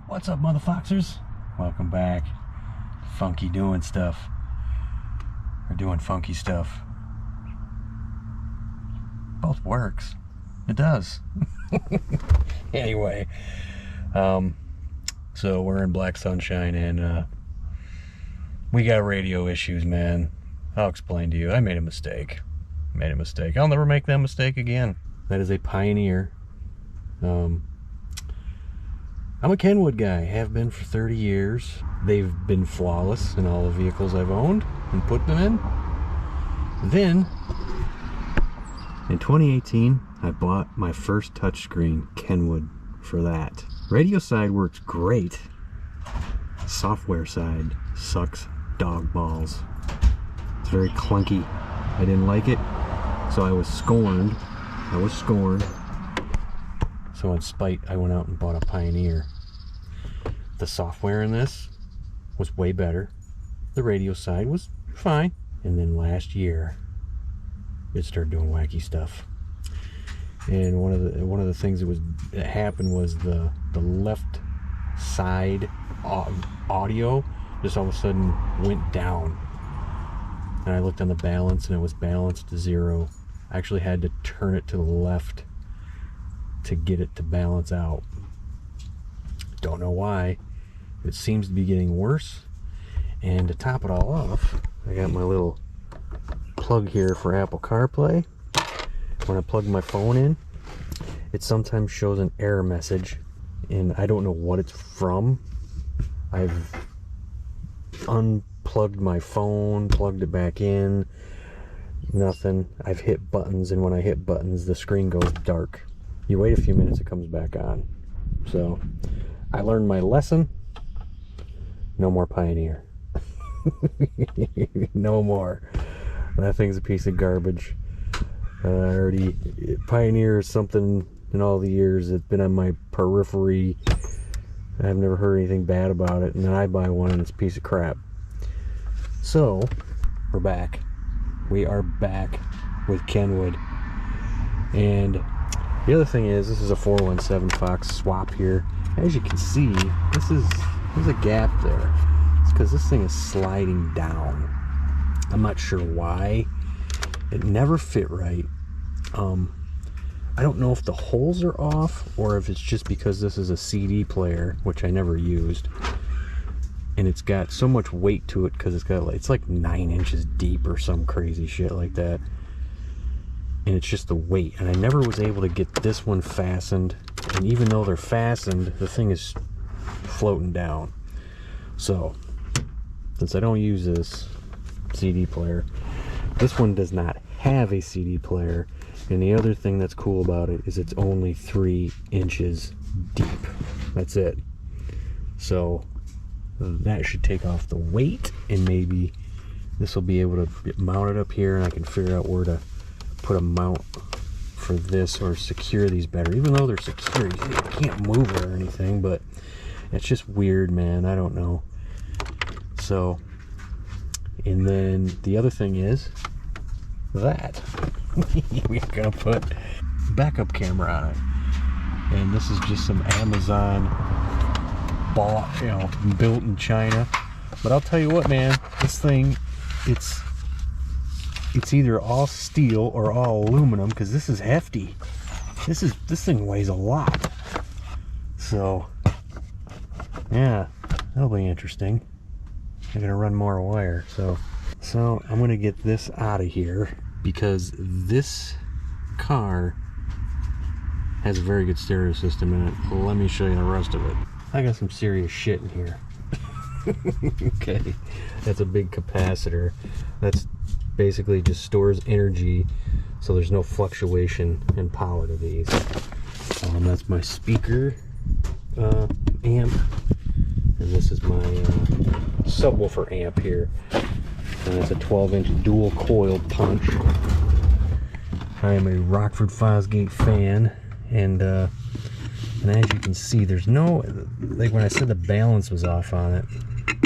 What's up, motherfuckers? Welcome back. Funky doing stuff. Or doing funky stuff. Both works. It does. Anyway, so we're in Black Sunshine and we got radio issues, man. I'll explain to you. I made a mistake. I'll never make that mistake again. That is a Pioneer. I'm a Kenwood guy, have been for 30 years. They've been flawless in all the vehicles I've owned and put them in. Then, in 2018, I bought my first touchscreen Kenwood for that. Radio side works great. Software side sucks dog balls. It's very clunky. I didn't like it, so I was scorned. So in spite, I went out and bought a Pioneer. The software in this was way better. The radio side was fine. And then last year, it started doing wacky stuff. And one of the things that happened was the left side audio just all of a sudden went down. And I looked on the balance and it was balanced to 0. I actually had to turn it to the left to get it to balance out. Don't know why. It seems to be getting worse. And to top it all off, I got my little plug here for Apple CarPlay. When I plug my phone in, it sometimes shows an error message, and I don't know what it's from. I've unplugged my phone, plugged it back in, nothing. I've hit buttons, and when I hit buttons, the screen goes dark. You wait a few minutes, it comes back on. So I learned my lesson. No more Pioneer. No more. That thing's a piece of garbage. Pioneer is something in all the years it's been on my periphery. I've never heard anything bad about it, and then I buy one and it's a piece of crap. So we're back. We are back with Kenwood. And the other thing is, this is a 417 Fox swap here. As you can see, there's a gap there. It's because this thing is sliding down. I'm not sure why. It never fit right. I don't know if the holes are off or if it's just because this is a CD player, which I never used. And it's got so much weight to it because it's like 9 inches deep or some crazy shit like that. And it's just the weight, and I never was able to get this one fastened, and even though they're fastened, the thing is floating down. So since I don't use this CD player, this one does not have a CD player, and the other thing that's cool about it is it's only 3 inches deep. That's it. So that should take off the weight, and maybe this will be able to get mounted up here, and I can figure out where to put a mount for this or secure these better. Even though they're secure, you can't move it or anything, but it's just weird, man. I don't know. So, and then the other thing is that we're gonna put backup camera on it, and this is just some Amazon bought, built in China. But I'll tell you what, man, this thing, it's either all steel or all aluminum, because this is hefty. This thing weighs a lot. So yeah, that'll be interesting. I'm gonna run more wire. So I'm gonna get this out of here, because this car has a very good stereo system in it. Well, let me show you the rest of it. I got some serious shit in here. Okay, that's a big capacitor. That's basically just stores energy, so there's no fluctuation in power to these. That's my speaker amp, and this is my subwoofer amp here, and it's a 12-inch dual coil punch. I am a Rockford Fosgate fan, and as you can see, there's no, like when I said the balance was off on it,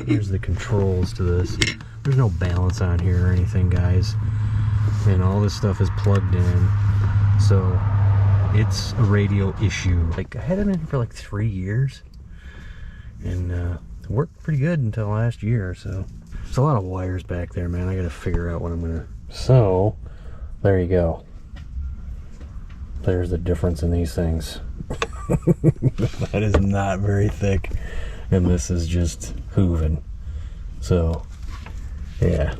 here's the controls to this. There's no balance on here or anything, guys, and all this stuff is plugged in. So it's a radio issue. Like, I had it in for like 3 years, and it worked pretty good until last year. So there's a lot of wires back there, man. I gotta figure out what I'm gonna. So there you go. There's the difference in these things. That is not very thick, and this is just hooving. So yeah,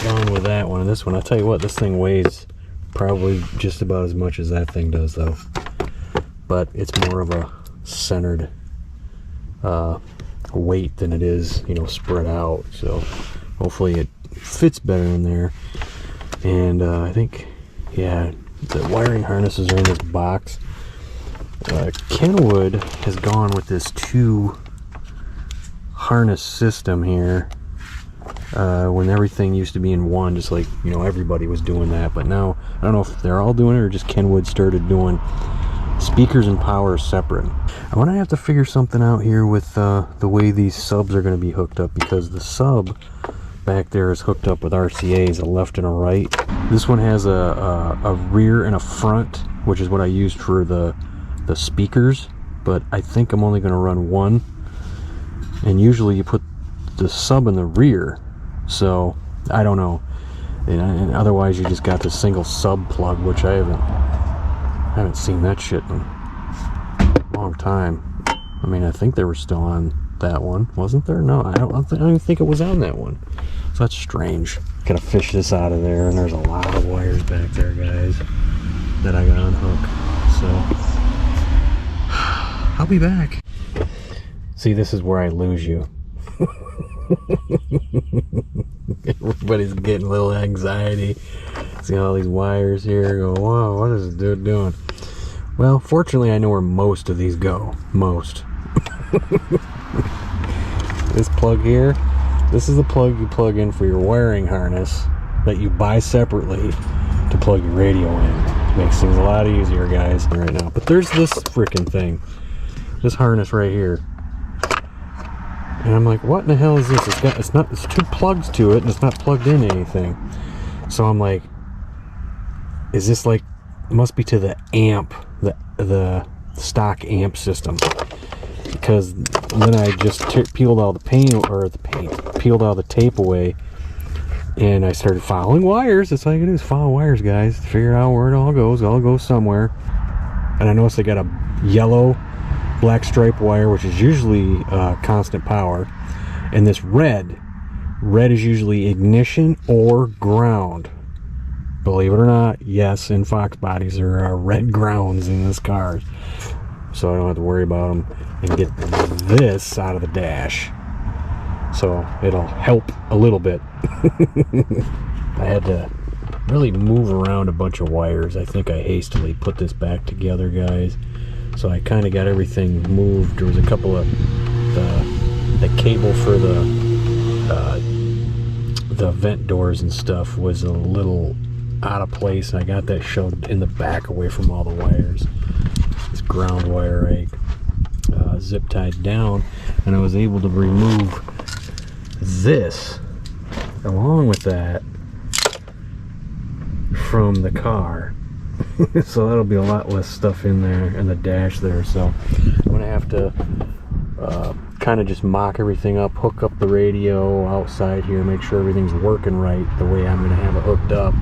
gone with that one. And this one, I'll tell you what, this thing weighs probably just about as much as that thing does, though. But it's more of a centered weight than it is, you know, spread out. So hopefully it fits better in there. And I think, yeah, the wiring harnesses are in this box. Kenwood has gone with this 2 harness system here, when everything used to be in one, just like, you know, everybody was doing that. But now I don't know if they're all doing it or just Kenwood started doing speakers and power separate. I'm gonna have to figure something out here with the way these subs are gonna be hooked up, because the sub back there is hooked up with RCA's, a left and a right. This one has a rear and a front, which is what I used for the speakers, but I think I'm only going to run one, and usually you put the sub in the rear, so I don't know. And otherwise you just got the single sub plug, which I haven't seen that shit in a long time. I mean, I think they were still on that one, wasn't there? No, I don't even think it was on that one. So that's strange. Gotta fish this out of there, and there's a lot of wires back there, guys, that I got unhooked. So I'll be back. See, this is where I lose you. Everybody's getting a little anxiety. See all these wires here, go, whoa, what is this dude doing? Well, fortunately, I know where most of these go. Most. This plug here, this is the plug you plug in for your wiring harness that you buy separately to plug your radio in. Makes things a lot easier, guys, right now. But there's this freaking thing, this harness right here, and I'm like, what in the hell is this? It's 2 plugs to it, and it's not plugged into anything. So I'm like, is this like, it must be to the amp, the stock amp system, because then I just peeled all the peeled all the tape away, and I started following wires. That's all you can do is follow wires, guys, to figure out where it all goes. It all goes somewhere. And I noticed they got a yellow black stripe wire, which is usually constant power, and this red is usually ignition or ground. Believe it or not, yes, in Fox bodies there are red grounds in this car, so I don't have to worry about them, and get this out of the dash, so it'll help a little bit. I had to really move around a bunch of wires. I think I hastily put this back together, guys, so I kind of got everything moved. There was a couple of the cable for the vent doors and stuff was a little out of place, and I got that shoved in the back away from all the wires. This ground wire I zip tied down, and I was able to remove this along with that from the car. So that'll be a lot less stuff in there in the dash there. So I'm gonna have to kind of just mock everything up, hook up the radio outside here, make sure everything's working right the way I'm gonna have it hooked up.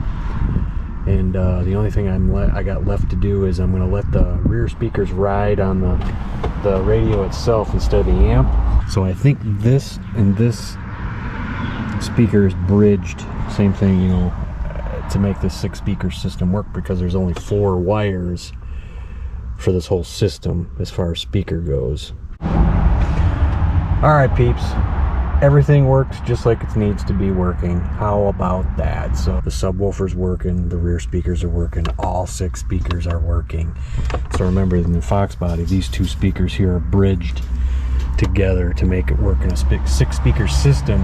And the only thing I got left to do is I'm going to let the rear speakers ride on the radio itself instead of the amp. So I think this and this speaker is bridged, same thing, you know, to make this 6-speaker system work, because there's only 4 wires for this whole system as far as speaker goes. Alright, peeps. Everything works just like it needs to be working. How about that? So the subwoofer's working, the rear speakers are working, all 6 speakers are working. So remember, in the Fox body, these 2 speakers here are bridged together to make it work in a 6-speaker system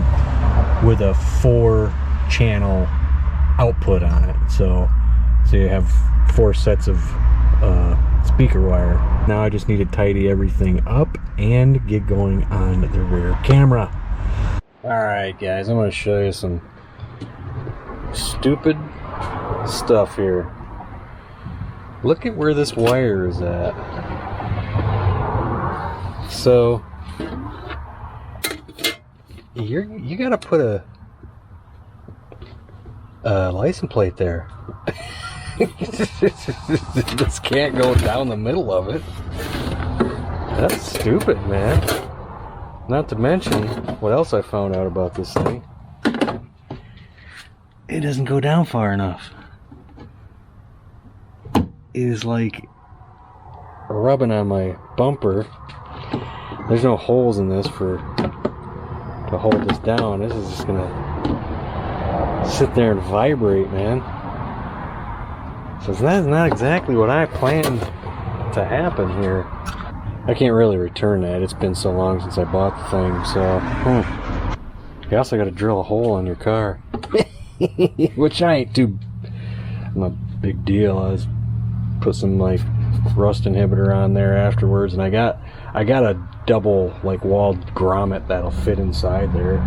with a 4-channel output on it. So you have 4 sets of speaker wire. Now I just need to tidy everything up and get going on the rear camera. Alright guys, I'm going to show you some stupid stuff here. Look at where this wire is at. So you gotta put a license plate there. This can't go down the middle of it. That's stupid, man. Not to mention what else I found out about this thing. It doesn't go down far enough. It is like rubbing on my bumper. There's no holes in this to hold this down. This is just gonna sit there and vibrate, man. So that's not exactly what I planned to happen here. I can't really return that. It's been so long since I bought the thing, so you also got to drill a hole in your car. Which I ain't too a big deal. I was put some like rust inhibitor on there afterwards, and I got a double like walled grommet that'll fit inside there.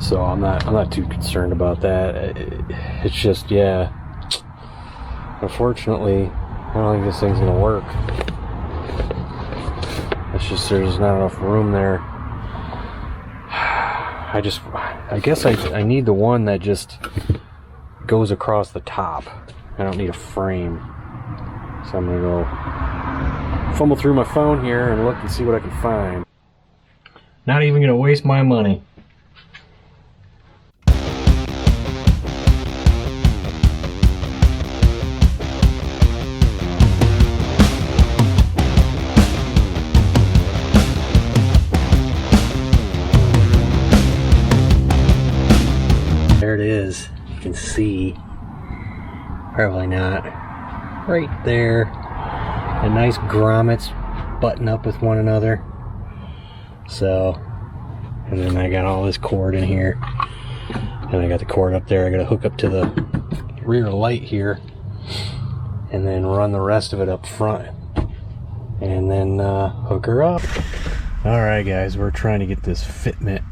So I'm not too concerned about that. It's just, yeah, unfortunately I don't think this thing's gonna work. It's just there's not enough room there. I guess I need the one that just goes across the top. I don't need a frame. So I'm gonna go fumble through my phone here and look and see what I can find. Not even gonna waste my money. There it is. You can see. Probably not. Right there. The nice grommets button up with one another. So, and then I got all this cord in here. And I got the cord up there. I got to hook up to the rear light here. And then run the rest of it up front. And then hook her up. Alright guys, we're trying to get this fitment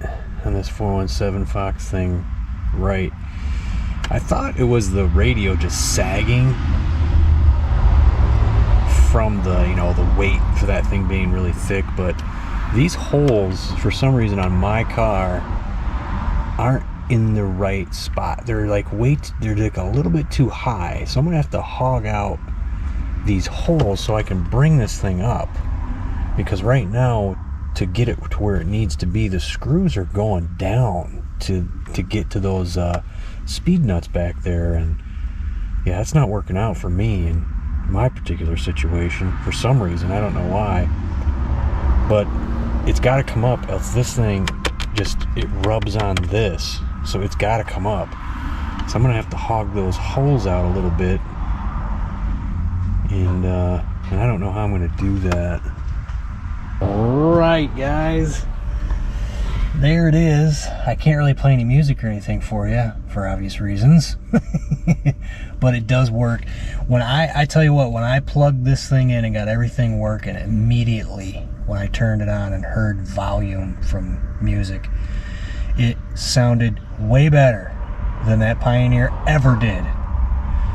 on this 417 Fox thing right. I thought it was the radio just sagging from the, you know, the weight for that thing being really thick, but these holes for some reason on my car aren't in the right spot. They're like they're like a little bit too high, so I'm gonna have to hog out these holes so I can bring this thing up, because right now to get it to where it needs to be, the screws are going down to get to those speed nuts back there, and yeah, it's not working out for me in my particular situation for some reason. I don't know why, but it's got to come up, else this thing it rubs on this, so it's got to come up. So I'm gonna have to hog those holes out a little bit, and I don't know how I'm gonna do that. All right, guys, there it is. I can't really play any music or anything for you for obvious reasons. But it does work. When I tell you what, when I plugged this thing in and got everything working, immediately when I turned it on and heard volume from music, it sounded way better than that Pioneer ever did.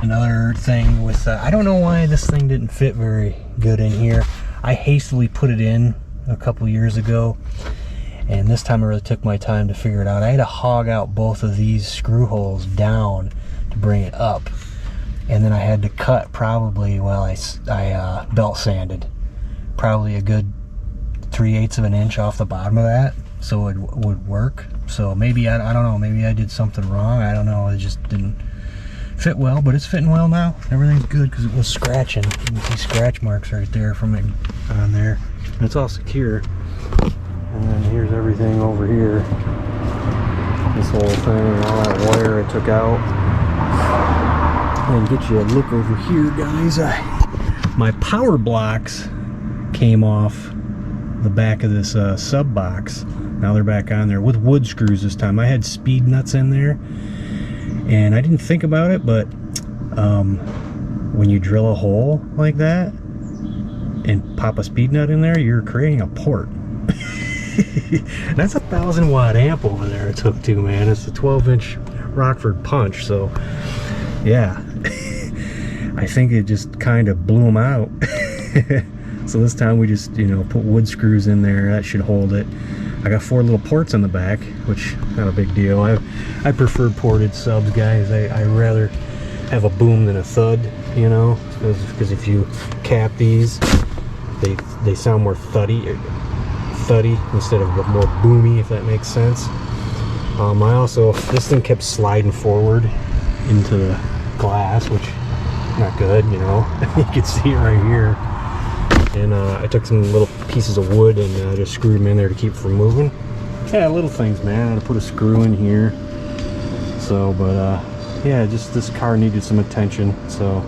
Another thing with I don't know why this thing didn't fit very good in here. I hastily put it in a couple years ago, and this time I really took my time to figure it out. I had to hog out both of these screw holes down to bring it up, and then I had to cut probably, well, I belt sanded probably a good 3/8 of an inch off the bottom of that so it would work. So maybe I don't know, maybe I did something wrong. I don't know, it just didn't fit well, but it's fitting well now. Everything's good because it was scratching. You can see scratch marks right there from it on there, and it's all secure. And then here's everything over here. This whole thing, all that wire I took out. And get you a look over here, guys. My power blocks came off the back of this sub box. Now they're back on there with wood screws this time. I had speed nuts in there, and I didn't think about it, but when you drill a hole like that and pop a speed nut in there, you're creating a port. That's a 1,000 watt amp over there it's hooked to, man. It's a 12-inch Rockford punch, so yeah. I think it just kind of blew them out. So this time we just, you know, put wood screws in there. That should hold it. I got 4 little ports on the back, which not a big deal. I prefer ported subs, guys. I rather have a boom than a thud, you know, because if you cap these, they sound more thuddy instead of more boomy, if that makes sense. I also, this thing kept sliding forward into the glass, which not good, you know. You can see it right here. And I took some little pieces of wood and just screwed them in there to keep it from moving. Yeah, little things, man. I had to put a screw in here. So, but yeah, just this car needed some attention. So,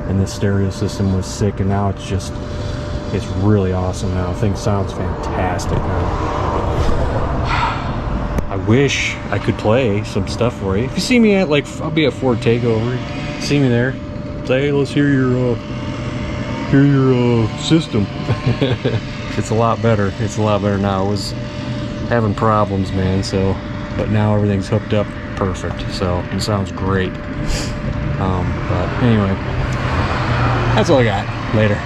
and this stereo system was sick, and now it's really awesome now. The thing sounds fantastic now. I wish I could play some stuff for you. If you see me at, like, I'll be at Ford Takeover. See me there. Say, hey, let's hear your system. It's a lot better. It's a lot better now. I was having problems, man. So, but now everything's hooked up perfect. So it sounds great. But anyway, that's all I got. Later.